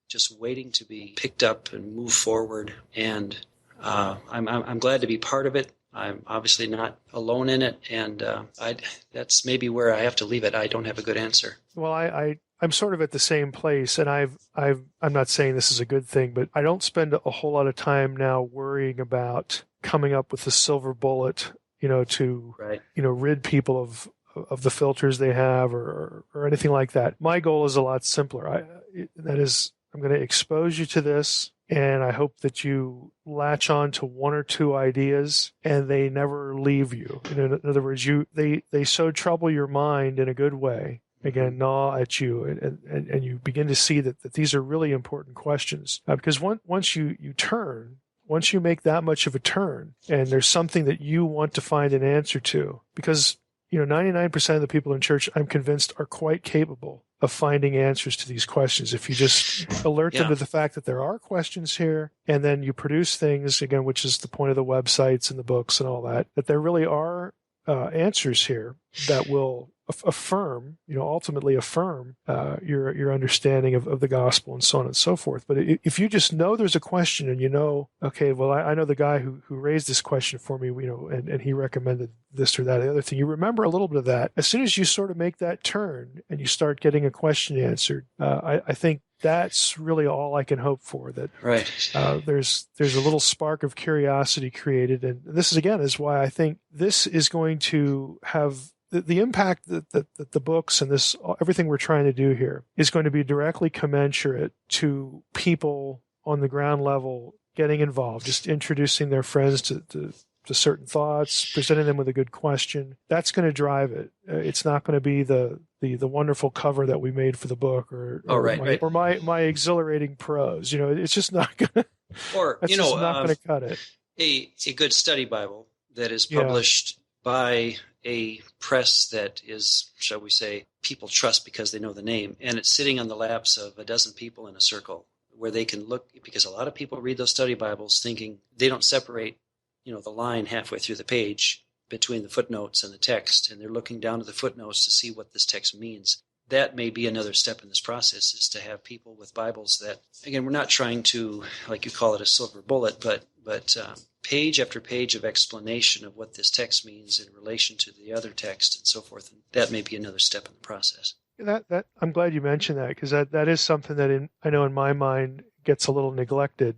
just waiting to be picked up and move forward. And I'm glad to be part of it. I'm obviously not alone in it, and that's maybe where I have to leave it. I don't have a good answer. Well, I'm sort of at the same place, and I'm not saying this is a good thing, but I don't spend a whole lot of time now worrying about coming up with a silver bullet, to rid people of the filters they have or anything like that. My goal is a lot simpler. That is, I'm going to expose you to this, and I hope that you latch on to one or two ideas and they never leave you. In other words, they so trouble your mind in a good way, again, gnaw at you, and you begin to see that these are really important questions. Because once you turn, once you make that much of a turn, and there's something that you want to find an answer to, because 99% of the people in church, I'm convinced, are quite capable of finding answers to these questions. If you just alert them to the fact that there are questions here, and then you produce things, again, which is the point of the websites and the books and all that there really are answers here that will affirm, ultimately affirm your understanding of the gospel and so on and so forth. But if you just know there's a question and okay, well, I know the guy who raised this question for me, and he recommended this or that, the other thing, you remember a little bit of that. As soon as you sort of make that turn and you start getting a question answered, I think that's really all I can hope for. That there's a little spark of curiosity created, and this is why I think this is going to have the impact that the books and everything we're trying to do here is going to be directly commensurate to people on the ground level getting involved, just introducing their friends to certain thoughts, presenting them with a good question. That's going to drive it. It's not going to be the wonderful cover that we made for the book or my exhilarating prose. It's just not going to. Or just not going to cut it. A good study Bible that is published by a press that is, shall we say, people trust because they know the name, and it's sitting on the laps of a dozen people in a circle where they can look, because a lot of people read those study Bibles thinking they don't separate, the line halfway through the page between the footnotes and the text, and they're looking down to the footnotes to see what this text means. That may be another step in this process, is to have people with Bibles that, again, we're not trying to, like you call it, a silver bullet, but page after page of explanation of what this text means in relation to the other text and so forth. And that may be another step in the process. That I'm glad you mentioned that, because that is something that I know in my mind gets a little neglected.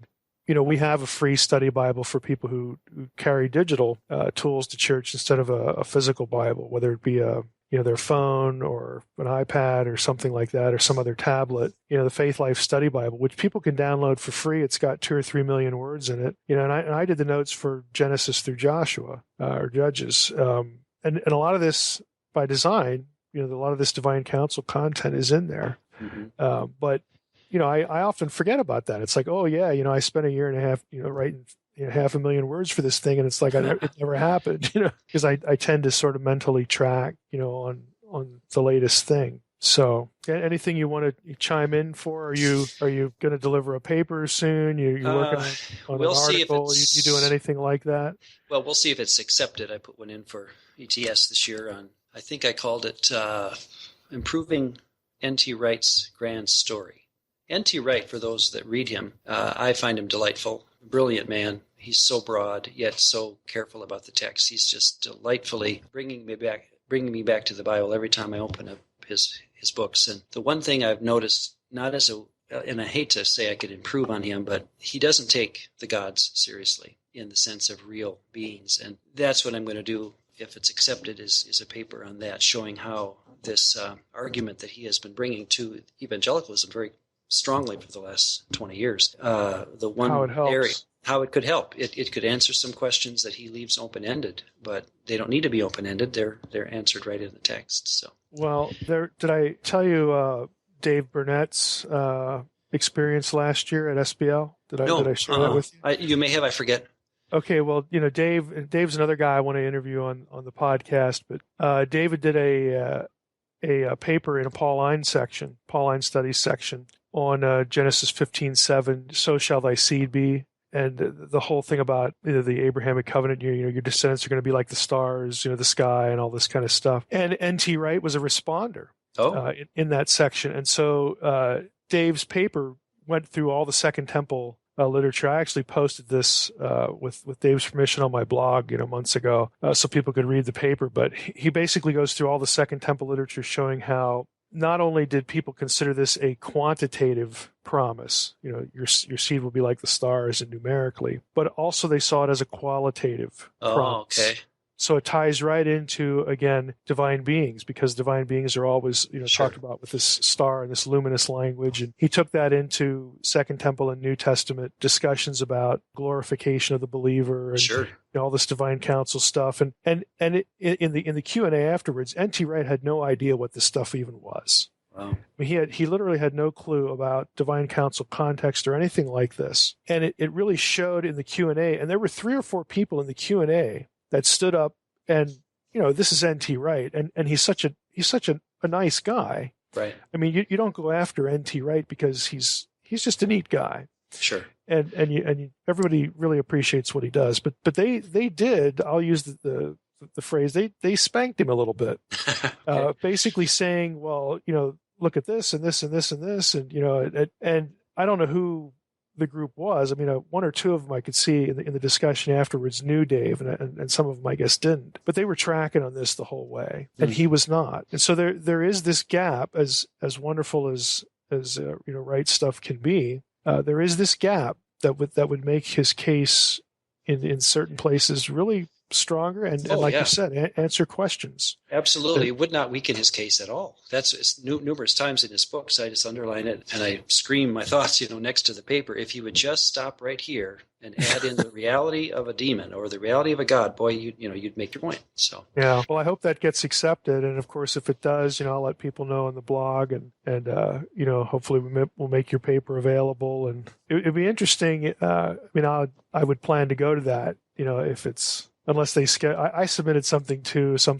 We have a free study Bible for people who carry digital tools to church instead of a physical Bible, whether it be their phone or an iPad or something like that, or some other tablet. The Faith Life Study Bible, which people can download for free. It's got 2 or 3 million words in it. And I did the notes for Genesis through Joshua or Judges, and a lot of this by design. A lot of this divine counsel content is in there, but I often forget about that. It's like, oh yeah, I spent a year and a half, writing 500,000 words for this thing, and it's like it never happened, because I tend to sort of mentally track, on the latest thing. So, anything you want to chime in for? Are you going to deliver a paper soon? You're working on an article? You doing anything like that? Well, we'll see if it's accepted. I put one in for ETS this year on, I think I called it Improving N.T. Wright's Grand Story. N.T. Wright, for those that read him, I find him delightful, brilliant man. He's so broad, yet so careful about the text. He's just delightfully bringing me back to the Bible every time I open up his books. And the one thing I've noticed, not as and I hate to say I could improve on him, but he doesn't take the gods seriously. in the sense of real beings. And that's what I'm going to do if it's accepted, is a paper on that, showing how this argument that he has been bringing to evangelicalism very strongly for the last 20 years, the one how it helps. area, how it could help. It could answer some questions that he leaves open-ended, but they don't need to be open-ended. They're answered right in the text. So, well, did I tell you Dave Burnett's experience last year at SBL? Did I share that with you? You may have. I forget. Okay, well, Dave's another guy I want to interview on the podcast, but David did a paper in a Pauline studies section on Genesis 15:7, so shall thy seed be, and the whole thing about the Abrahamic covenant, your descendants are going to be like the stars, the sky, and all this kind of stuff. And N.T. Wright was a responder in that section, and so Dave's paper went through all the Second Temple literature. I actually posted this with Dave's permission on my blog, months ago, so people could read the paper. But he basically goes through all the Second Temple literature, showing how not only did people consider this a quantitative promise, your seed will be like the stars and numerically, but also they saw it as a qualitative promise. Okay. So it ties right into, again, divine beings, because divine beings are always, talked about with this star and this luminous language. And he took that into Second Temple and New Testament discussions about glorification of the believer and all this divine counsel stuff. And in the Q&A afterwards, N.T. Wright had no idea what this stuff even was. Wow. I mean, he literally had no clue about divine counsel context or anything like this. And it really showed in the Q&A. And there were 3 or 4 people in the Q&A that stood up, and this is N.T. Wright, and he's such a nice guy. Right. I mean, you don't go after N.T. Wright because he's just a neat guy. Sure. And everybody really appreciates what he does. But they did. I'll use the phrase. They spanked him a little bit, basically saying, well, look at this and this and this and this, and I don't know who the group was. I mean, 1 or 2 of them I could see in the discussion afterwards knew Dave, and some of them I guess didn't. But they were tracking on this the whole way, and he was not. And so there is this gap, as wonderful as Wright stuff can be. There is this gap that would make his case in certain places really stronger, and like you said, answer questions. Absolutely. It would not weaken his case at all. That's numerous times in his books. I just underline it and I scream my thoughts, next to the paper. If you would just stop right here and add in the reality of a demon or the reality of a God, boy, you'd make your point. So yeah. Well, I hope that gets accepted, and of course, if it does, I'll let people know on the blog, and hopefully we'll make your paper available, and it'd be interesting. I would plan to go to that, if it's. Unless they I submitted something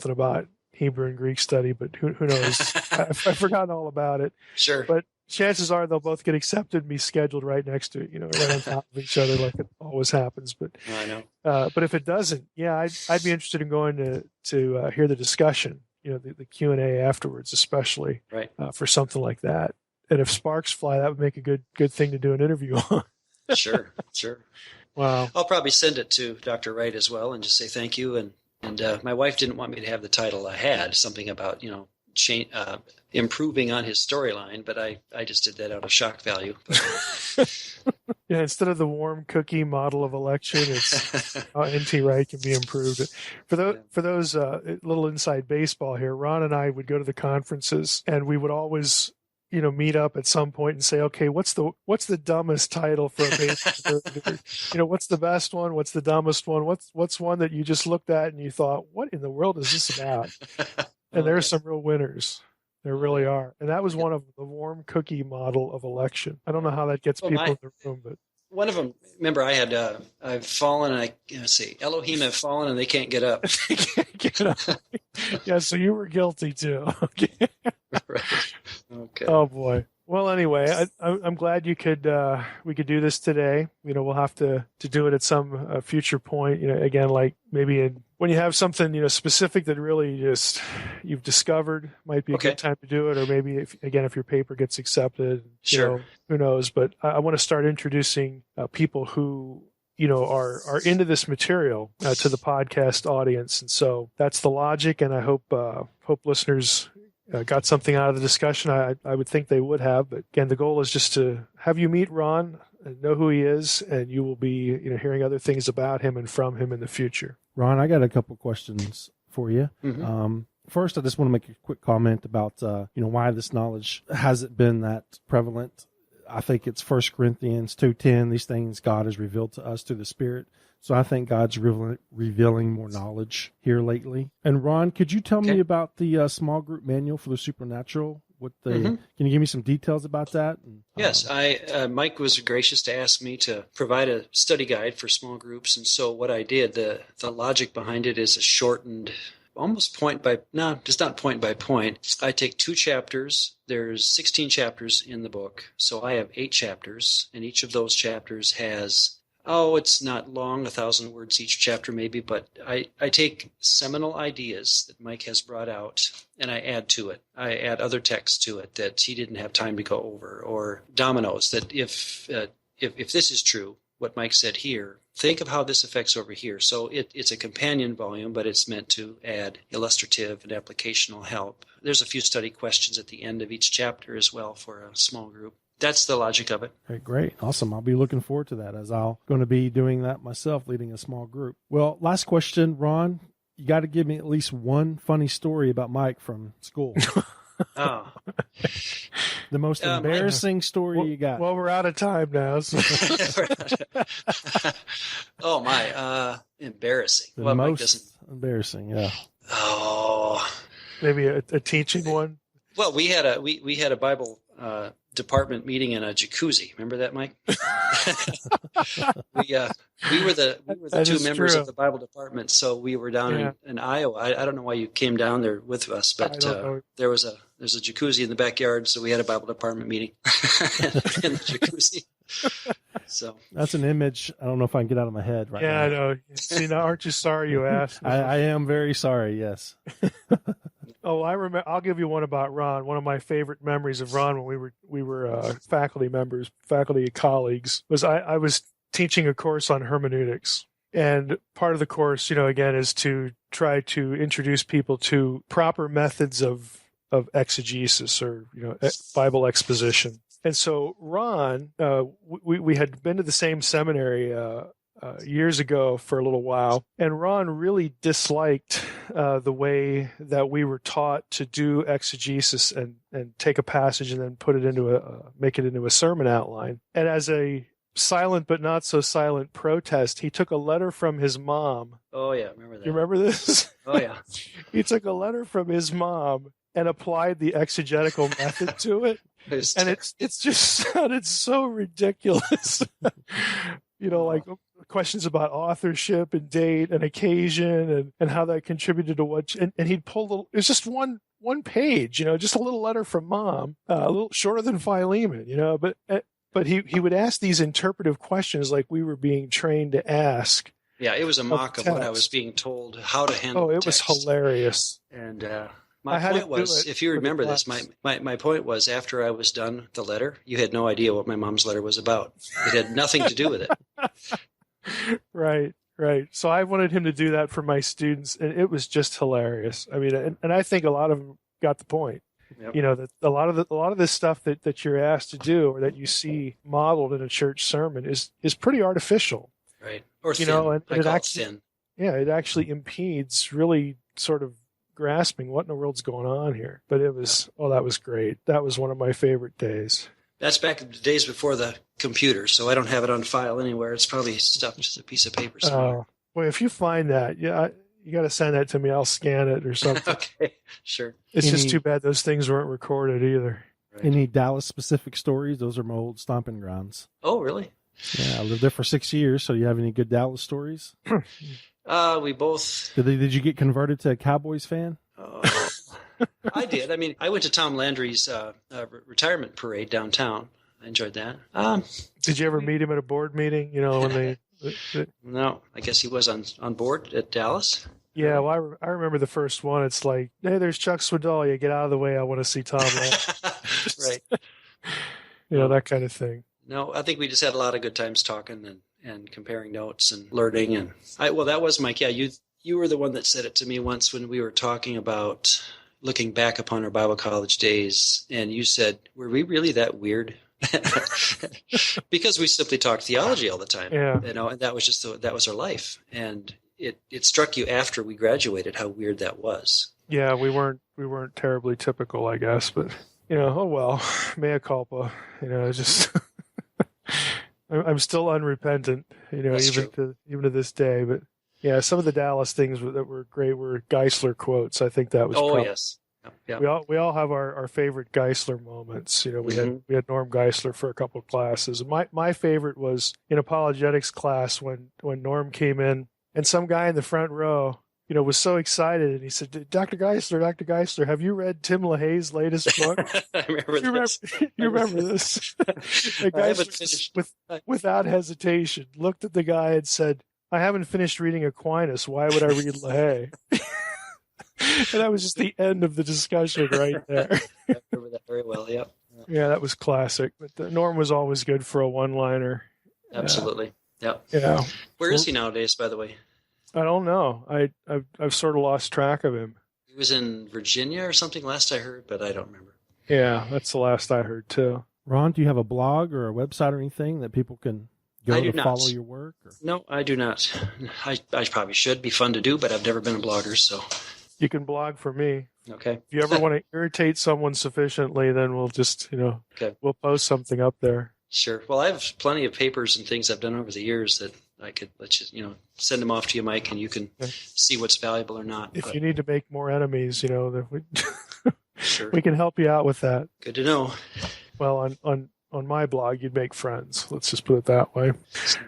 about Hebrew and Greek study, but who knows? I've forgotten all about it. Sure. But chances are they'll both get accepted and be scheduled right next to, right on top of each other, like it always happens. But I know. But if it doesn't, I'd be interested in going to hear the discussion, the Q&A afterwards, especially for something like that. And if sparks fly, that would make a good thing to do an interview on. Sure. Wow. I'll probably send it to Dr. Wright as well and just say thank you. And my wife didn't want me to have the title I had, something about, improving on his storyline, but I just did that out of shock value. Yeah, instead of the warm cookie model of election, it's how N.T. Wright can be improved. For those little inside baseball here, Ron and I would go to the conferences, and we would always meet up at some point and say, okay, what's the dumbest title for a baseball? What's the best one? What's the dumbest one? What's one that you just looked at and you thought, what in the world is this about? And there are some real winners. There really are. And that was one of the warm cookie model of election. I don't know how that gets people in the room, but one of them, remember, I had I've fallen, and Elohim have fallen, and they can't get up. They can't get up. Yeah, so you were guilty too. Okay. Right. Okay. Oh boy. Well, anyway, I'm glad we could do this today. We'll have to do it at some future point. Again, like maybe when you have something specific that really just you've discovered, might be a good time to do it. Or maybe if your paper gets accepted, sure. Who knows? But I want to start introducing people who are into this material to the podcast audience, and so that's the logic. And I hope listeners got something out of the discussion. I would think they would have, but again, the goal is just to have you meet Ron and know who he is, and you will be hearing other things about him and from him in the future. Ron, I got a couple questions for you. Mm-hmm. First, I just want to make a quick comment about why this knowledge hasn't been that prevalent. I think it's 1 Corinthians 2:10. These things God has revealed to us through the Spirit. So I think God's revealing more knowledge here lately. And Ron, could you tell me about the small group manual for the supernatural? Can you give me some details about that? Yes, Mike was gracious to ask me to provide a study guide for small groups, and so what I did, the logic behind it is a shortened, almost just not point by point. I take 2 chapters. There's 16 chapters in the book, so I have 8 chapters, and each of those chapters has, it's not long, 1,000 words each chapter maybe, but I take seminal ideas that Mike has brought out, and I add to it. I add other texts to it that he didn't have time to go over, or dominoes, that if this is true, what Mike said here, think of how this affects over here. So it's a companion volume, but it's meant to add illustrative and applicational help. There's a few study questions at the end of each chapter as well for a small group. That's the logic of it. Okay, great. Awesome. I'll be looking forward to that, as I'm going to be doing that myself, leading a small group. Well, last question, Ron. You got to give me at least one funny story about Mike from school. Oh. The most embarrassing story you got. Well, we're out of time now. So. Oh, my. Embarrassing. The most embarrassing, yeah. Oh. Maybe a teaching one? Well, we had a Bible department meeting in a jacuzzi. Remember that, Mike? we were the 2 members of the Bible department, so we were down in Iowa. I don't know why you came down there with us, but there's a jacuzzi in the backyard, so we had a Bible department meeting in the jacuzzi. So that's an image I don't know if I can get out of my head right now. Yeah, I know. See, now aren't you sorry you asked? I am very sorry, yes. Oh, I remember. I'll give you one about Ron. One of my favorite memories of Ron when we were faculty colleagues, was I was teaching a course on hermeneutics, and part of the course, again, is to try to introduce people to proper methods of exegesis or Bible exposition. And so Ron, we had been to the same seminary years ago for a little while, and Ron really disliked the way that we were taught to do exegesis and take a passage and then put it make it into a sermon outline. And as a silent but not so silent protest, he took a letter from his mom. Oh yeah, remember that. You remember this? Oh yeah. He took a letter from his mom and applied the exegetical method to it. And it's just sounded so ridiculous. Like questions about authorship and date and occasion and how that contributed to what, and he'd pull it was just one page, just a little letter from mom, a little shorter than Philemon, but he would ask these interpretive questions like we were being trained to ask. Yeah, it was a mock of what I was being told how to handle. Oh, it was hilarious. And my point was, if you remember this, my point was, after I was done the letter, you had no idea what my mom's letter was about. It had nothing to do with it. Right. So I wanted him to do that for my students, and it was just hilarious. I mean, and I think a lot of them got the point. Yep. That a lot of this stuff that you're asked to do or that you see modeled in a church sermon is pretty artificial. Right. Or thin. And I call it thin. Yeah, it actually impedes really sort of grasping what in the world's going on here. But it was, that was great. That was one of my favorite days. That's back in the days before the computer, so I don't have it on file anywhere. It's probably stuffed just a piece of paper somewhere. Well, if you find that, you got to send that to me. I'll scan it or something. Okay, sure. It's just too bad those things weren't recorded either. Right. Any Dallas-specific stories? Those are my old stomping grounds. Oh, really? Yeah, I lived there for 6 years, so you have any good Dallas stories? We both... Did you get converted to a Cowboys fan? I did. I mean, I went to Tom Landry's retirement parade downtown. I enjoyed that. Did you ever meet him at a board meeting? When they... No, I guess he was on board at Dallas. Yeah, well, I remember the first one. It's like, hey, there's Chuck Swindoll. You get out of the way. I want to see Tom Landry. Right. That kind of thing. No, I think we just had a lot of good times talking and comparing notes and learning. And that was Mike. Yeah, you were the one that said it to me once when we were talking about looking back upon our Bible college days. And you said, were we really that weird? Because we simply talked theology all the time. Yeah. And that was that was our life. And it struck you after we graduated how weird that was. Yeah, we weren't terribly typical, I guess, but oh well, mea culpa. Just I'm still unrepentant, That's even to this day. But yeah, some of the Dallas things that were great were Geisler quotes. I think that was. Oh, yes. Yeah. We all have our favorite Geisler moments. We had Norm Geisler for a couple of classes. My favorite was in apologetics class when Norm came in and some guy in the front row, was so excited, and he said, Dr. Geisler, have you read Tim LaHaye's latest book? I remember this. You remember this? The I haven't Geisler, finished. without hesitation, looked at the guy and said, I haven't finished reading Aquinas. Why would I read LaHaye? And that was just the end of the discussion right there. I remember that very well, yep. Yeah, that was classic. But Norm was always good for a one-liner. Absolutely. Yep. Yeah. Where is he nowadays, by the way? I don't know. I've sort of lost track of him. He was in Virginia or something last I heard, but I don't remember. Yeah, that's the last I heard too. Ron, do you have a blog or a website or anything that people can go to follow your work? Or? No, I do not. I probably should. Be fun to do, but I've never been a blogger, so. You can blog for me. Okay. If you ever want to irritate someone sufficiently, then we'll just, we'll post something up there. Sure. Well, I have plenty of papers and things I've done over the years that I could let you, send them off to you, Mike, and you can see what's valuable or not. If you need to make more enemies, Sure. we can help you out with that. Good to know. Well, on my blog, you'd make friends. Let's just put it that way. I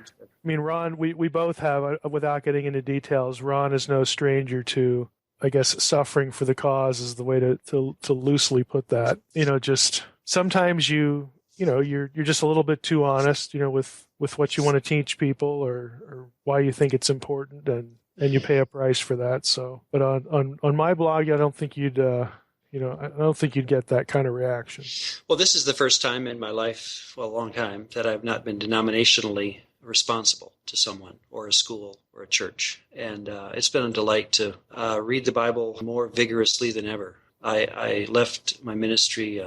mean, Ron, we both have, without getting into details, Ron is no stranger to, I guess, suffering for the cause is the way to loosely put that. Just sometimes you're just a little bit too honest, with what you want to teach people or why you think it's important, and you pay a price for that. So, but on my blog, I don't think you'd I don't think you'd get that kind of reaction. Well, this is the first time in my life, a long time, that I've not been denominationally responsible to someone or a school or a church. And it's been a delight to read the Bible more vigorously than ever. I left my ministry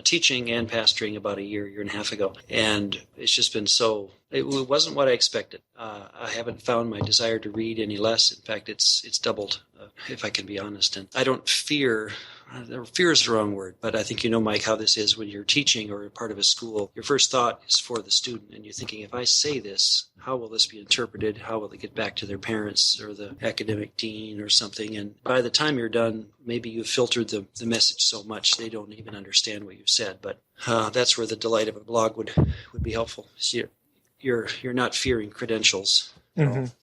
teaching and pastoring about a year and a half ago. And it's just been it wasn't what I expected. I haven't found my desire to read any less. In fact, it's doubled, if I can be honest. And I don't fear is the wrong word, but I think Mike, how this is when you're teaching or part of a school. Your first thought is for the student, and you're thinking, if I say this, how will this be interpreted? How will it get back to their parents or the academic dean or something? And by the time you're done, maybe you've filtered the message so much they don't even understand what you've said. But that's where the delight of a blog would be helpful. So you're not fearing credentials. Mm-hmm.